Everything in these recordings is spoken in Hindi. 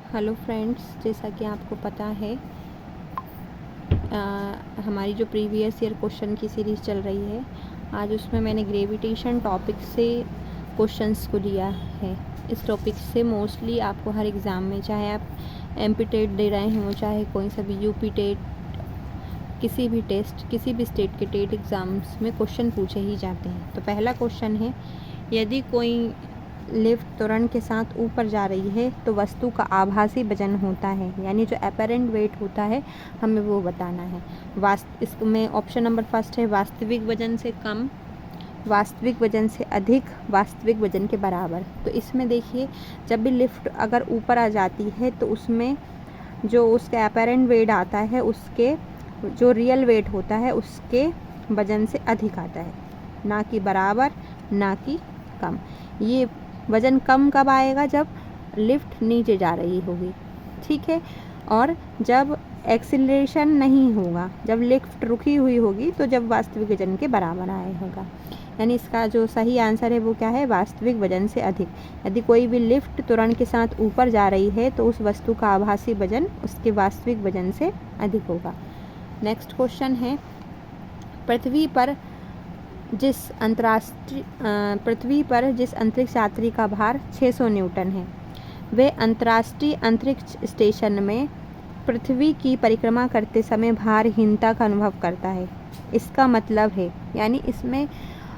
हेलो फ्रेंड्स, जैसा कि आपको पता है हमारी जो प्रीवियस ईयर क्वेश्चन की सीरीज़ चल रही है, आज उसमें मैंने ग्रेविटेशन टॉपिक से क्वेश्चंस को लिया है। इस टॉपिक से मोस्टली आपको हर एग्ज़ाम में, चाहे आप एमपी टेट दे रहे हों, चाहे कोई सा भी यूपी टेट, किसी भी टेस्ट, किसी भी स्टेट के टेट एग्ज़ाम्स में क्वेश्चन पूछे ही जाते हैं। तो पहला क्वेश्चन है, यदि कोई लिफ्ट त्वरण के साथ ऊपर जा रही है तो वस्तु का आभासी वजन होता है, यानी जो अपेरेंट वेट होता है हमें वो बताना है। इसमें ऑप्शन नंबर फर्स्ट है वास्तविक वजन से कम, वास्तविक वजन से अधिक, वास्तविक वजन के बराबर। तो इसमें देखिए, जब भी लिफ्ट अगर ऊपर आ जाती है तो उसमें जो उसका अपेरेंट वेट आता है, उसके जो रियल वेट होता है उसके वजन से अधिक आता है, ना कि बराबर, ना कि कम। ये वज़न कम कब आएगा? जब लिफ्ट नीचे जा रही होगी, ठीक है। और जब एक्सीलरेशन नहीं होगा, जब लिफ्ट रुकी हुई होगी, तो जब वास्तविक वजन के बराबर आएगा। यानी इसका जो सही आंसर है वो क्या है? वास्तविक वजन से अधिक। यदि कोई भी लिफ्ट त्वरण के साथ ऊपर जा रही है तो उस वस्तु का आभासी वजन उसके वास्तविक वजन से अधिक होगा। नेक्स्ट क्वेश्चन है, पृथ्वी पर जिस अंतरिक्ष यात्री का भार 600 न्यूटन है, वे अंतर्राष्ट्रीय अंतरिक्ष स्टेशन में पृथ्वी की परिक्रमा करते समय भारहीनता का अनुभव करता है। इसका मतलब है, यानी इसमें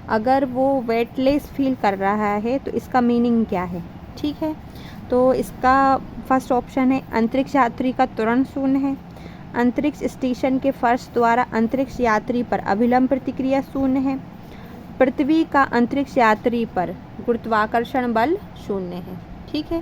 अगर वो वेटलेस फील कर रहा है तो इसका मीनिंग क्या है? ठीक है, तो इसका फर्स्ट ऑप्शन है अंतरिक्ष यात्री का त्वरण शून्य है, अंतरिक्ष स्टेशन के फर्श द्वारा अंतरिक्ष यात्री पर अभिलंब प्रतिक्रिया शून्य है, पृथ्वी का अंतरिक्ष यात्री पर गुरुत्वाकर्षण बल शून्य है। ठीक है,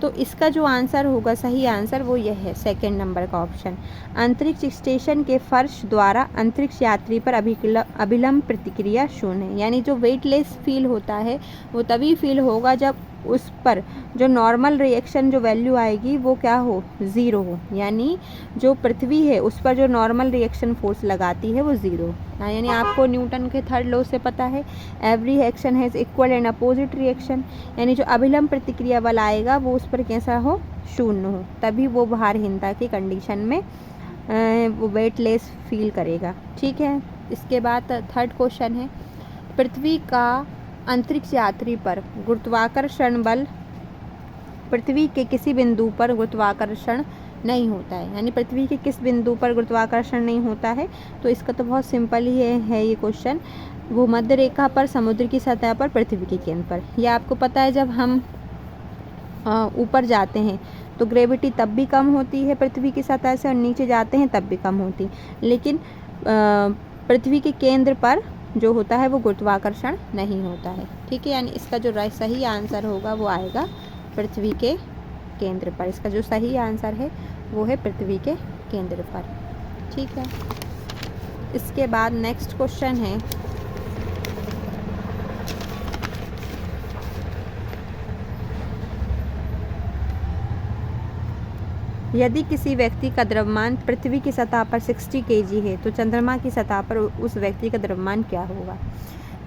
तो इसका जो आंसर होगा, सही आंसर वो यह है, सेकंड नंबर का ऑप्शन। अंतरिक्ष स्टेशन के फर्श द्वारा अंतरिक्ष यात्री पर अभिलंब प्रतिक्रिया शून्य है। यानी जो वेटलेस फील होता है वो तभी फील होगा जब उस पर जो नॉर्मल रिएक्शन जो वैल्यू आएगी वो क्या हो? ज़ीरो हो। यानी जो पृथ्वी है उस पर जो नॉर्मल रिएक्शन फोर्स लगाती है वो ज़ीरो। यानी आपको न्यूटन के थर्ड लॉ से पता है, every action has equal and opposite reaction. यानी जो अभिलंब प्रतिक्रिया बल आएगा वो उस पर कैसा हो? शून्य हो, तभी वो भारहीनता की कंडीशन में वो वेटलेस फील करेगा। ठीक है, इसके बाद थर्ड क्वेश्चन है, पृथ्वी का अंतरिक्ष यात्री पर गुरुत्वाकर्षण बल पृथ्वी के किसी बिंदु पर गुरुत्वाकर्षण नहीं होता है। यानी पृथ्वी के किस बिंदु पर गुरुत्वाकर्षण नहीं होता है? तो इसका तो बहुत सिंपल ही है ये क्वेश्चन, भूमध्य रेखा पर, समुद्र की सतह पर, पृथ्वी के केंद्र पर। यह आपको पता है, जब हम ऊपर जाते हैं तो ग्रेविटी तब भी कम होती है पृथ्वी की सतह से, और नीचे जाते हैं तब भी कम होती, लेकिन पृथ्वी के केंद्र पर जो होता है वो गुरुत्वाकर्षण नहीं होता है। ठीक है, यानी इसका जो सही आंसर होगा वो आएगा पृथ्वी के केंद्र पर। इसका जो सही आंसर है वो है पृथ्वी के केंद्र पर। ठीक है, इसके बाद नेक्स्ट क्वेश्चन है, यदि किसी व्यक्ति का द्रव्यमान पृथ्वी की सतह पर 60 kg है तो चंद्रमा की सतह पर उस व्यक्ति का द्रव्यमान क्या होगा?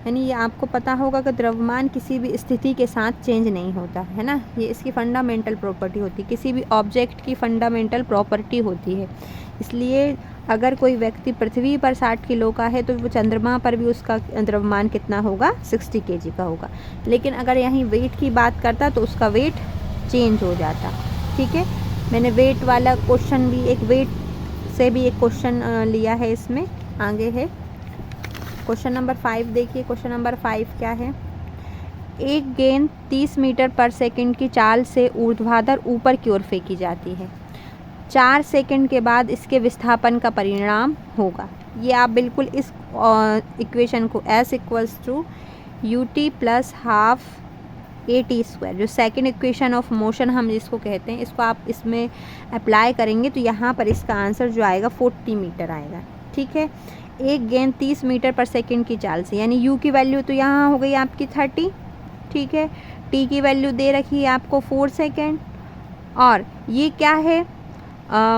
यानी ये आपको पता होगा कि द्रव्यमान किसी भी स्थिति के साथ चेंज नहीं होता है ना, ये इसकी फंडामेंटल प्रॉपर्टी होती है, किसी भी ऑब्जेक्ट की फंडामेंटल प्रॉपर्टी होती है। इसलिए अगर कोई व्यक्ति पृथ्वी पर 60 किलो का है तो वो चंद्रमा पर भी उसका द्रव्यमान कितना होगा? 60 kg का होगा। लेकिन अगर यहीं वेट की बात करता तो उसका वेट चेंज हो जाता। ठीक है, मैंने वेट वाला क्वेश्चन भी, एक वेट से भी एक क्वेश्चन लिया है, इसमें आगे है क्वेश्चन नंबर 5। देखिए क्वेश्चन नंबर 5 क्या है, एक गेंद 30 मीटर पर सेकंड की चाल से ऊर्ध्वाधर ऊपर की ओर फेंकी जाती है, 4 सेकंड के बाद इसके विस्थापन का परिणाम होगा। ये आप बिल्कुल इस इक्वेशन को S = ut + ½ AT², जो सेकंड इक्वेशन ऑफ मोशन हम जिसको कहते हैं, इसको आप इसमें अप्लाई करेंगे तो यहाँ पर इसका आंसर जो आएगा 40 मीटर आएगा। ठीक है, एक गेंद 30 मीटर पर सेकंड की चाल से, यानी u की वैल्यू तो यहाँ हो गई आपकी 30। ठीक है, t की वैल्यू दे रखी है आपको 4 सेकेंड, और ये क्या है?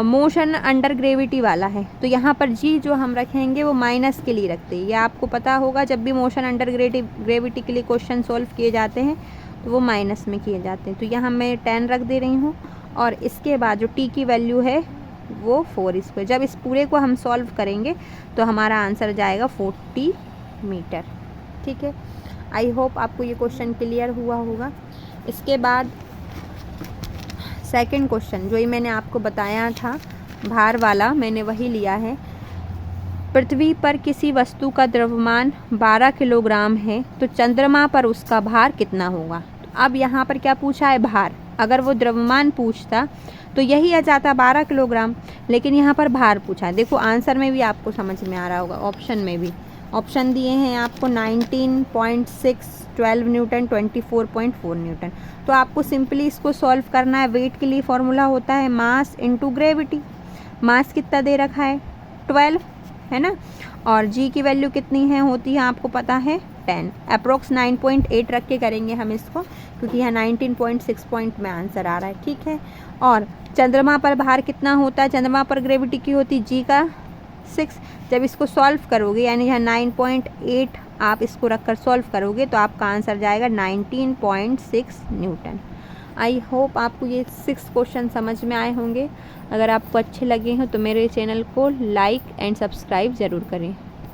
मोशन अंडर ग्रेविटी वाला है, तो यहाँ पर g जो हम रखेंगे वो माइनस के लिए रखते हैं। ये आपको पता होगा, जब भी मोशन अंडर ग्रेविटी के लिए क्वेश्चन सॉल्व किए जाते हैं तो वो माइनस में किए जाते हैं। तो यहाँ मैं 10 रख दे रही हूँ, और इसके बाद जो टी की वैल्यू है वो 4 स्क्वायर। जब इस पूरे को हम सॉल्व करेंगे तो हमारा आंसर जाएगा 40 मीटर। ठीक है, आई होप आपको ये क्वेश्चन क्लियर हुआ होगा। इसके बाद सेकंड क्वेश्चन जो ये मैंने आपको बताया था भार वाला, मैंने वही लिया है। पृथ्वी पर किसी वस्तु का द्रव्यमान 12 किलोग्राम है तो चंद्रमा पर उसका भार कितना होगा। तो अब यहाँ पर क्या पूछा है, भार। अगर वो द्रव्यमान पूछता तो यही आ जाता 12 किलोग्राम, लेकिन यहाँ पर भार पूछा है। देखो आंसर में भी आपको समझ में आ रहा होगा, ऑप्शन में भी ऑप्शन दिए हैं आपको 19.6, 12 न्यूटन, 24.4 न्यूटन। तो आपको सिंपली इसको सॉल्व करना है। वेट के लिए फॉर्मूला होता है मास इनटू ग्रेविटी। मास कितना दे रखा है 12, है ना, और जी की वैल्यू कितनी है होती है आपको पता है 10। अप्रोक्स 9.8 रख के करेंगे हम इसको, क्योंकि यहाँ 19.6 पॉइंट में आंसर आ रहा है। ठीक है, और चंद्रमा पर भार कितना होता है, चंद्रमा पर ग्रेविटी की होती जी का 6। जब इसको सॉल्व करोगे यानी यहाँ 9.8 आप इसको रखकर सॉल्व करोगे तो आपका आंसर जाएगा 19.6 न्यूटन। आई होप आपको ये 6 क्वेश्चन समझ में आए होंगे। अगर आपको अच्छे लगे हों तो मेरे चैनल को लाइक एंड सब्सक्राइब ज़रूर करें।